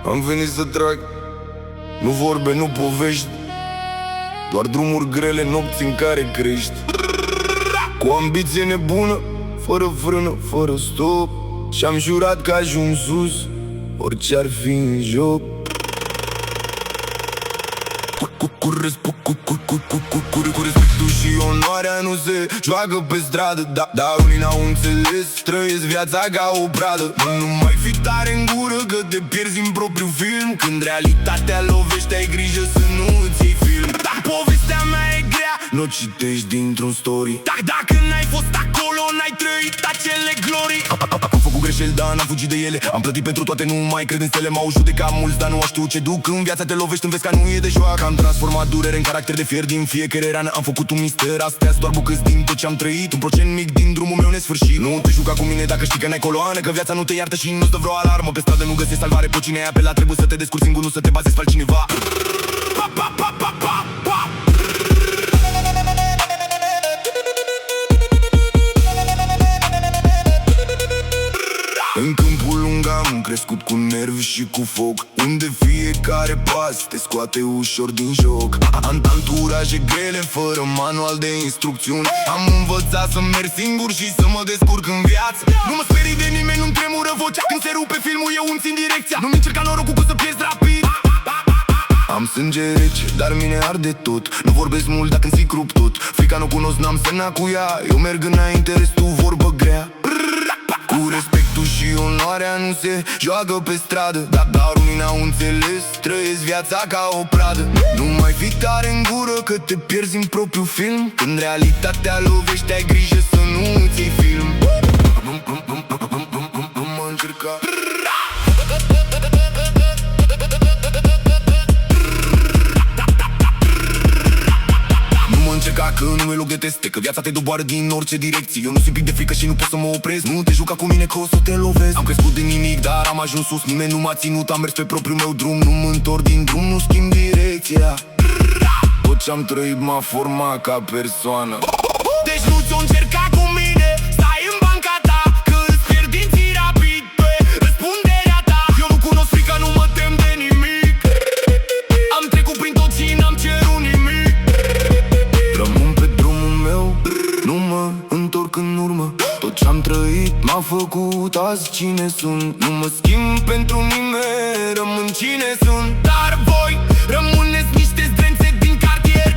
Am venit să trag, nu vorbe, nu povești, doar drumuri grele, nopți în care crești. Cu ambiție nebună, fără frână, fără stop, și-am jurat că ajung sus, orice ar fi în joc. Cu respectul și onoarea nu se joacă pe stradă, dar unii n-au înțeles, trăiesc viața ca o pradă. Nu mai fi tare în gură că te pierzi în propriul film. Când realitatea lovește, ai grijă să nu îți iei film. Povestea mea e grea, n-o citești dintr-un story. Dacă n-ai fost acolo, n-ai trăit acele glorii. Am făcut greșeli, dar n-am fugit de ele. Am plătit pentru toate, nu mai cred în stele. M-au judecat mulți, dar nu știu ce duc. În viața te lovești, înveți ca nu e de joacă. Am transformat durere în caracter de fier din fiecare rană. Am făcut un mister, astea-s doar bucăți din tot ce-am trăit. Un procent mic din drumul meu nesfârșit. Nu te juca cu mine dacă știi că n-ai coloană, că viața nu te iartă și nu stă vreo alarmă. Pe stradă nu găsești salvare, pe cine ai apelat, trebuie să te descurci singur, nu să te bazezi pe altcineva. În câmpul lung am crescut cu nervi și cu foc, unde fiecare pas te scoate ușor din joc. Am anturaje grele, fără manual de instrucțiuni. Am învățat să merg singur și să mă descurc în viață. Nu mă sperii de nimeni, nu-mi tremură vocea când se rupe filmul, eu îmi țin direcția. Nu-mi încerca norocul că să pierzi rapid. Am sânge rece, dar mine arde tot. Nu vorbesc mult dacă îmi zic rup tot. Frica nu cunosc, n-am semnat cu ea. Eu merg înainte, restul vorbă grea. Cu respectul și onoarea nu se joacă pe stradă, dar unii n-au înțeles, trăiesc viața ca o pradă. Nu mai fi tare în gură că te pierzi în propriul film. Când realitatea lovește, ai grijă să nu îți iei film. Mă încerca. Încerca că nu e loc de teste, că viața te doboară din orice direcție. Eu nu simt pic de frică și nu pot să mă opresc. Nu te juca cu mine că o să te lovesc. Am crescut din nimic, dar am ajuns sus. Nimeni nu m-a ținut, am mers pe propriul meu drum. Nu mă întorc din drum, nu schimb direcția. Tot ce-am trăit m-a format ca persoană. Deci nu ți-o încerca cu mine, stai în banca ta, că îți pierd dinții rapid pe răspunderea ta. Eu nu cunosc frica, nu mă tem de nimic. Am trecut prin tot și n-am cerut nimic. Rămân pe drumul meu, nu mă întorc în urmă. Tot ce-am trăit m-a făcut azi cine sunt. Nu mă schimb pentru nimeni, rămân cine sunt. Dar voi rămâneți niște zdrențe din cartier.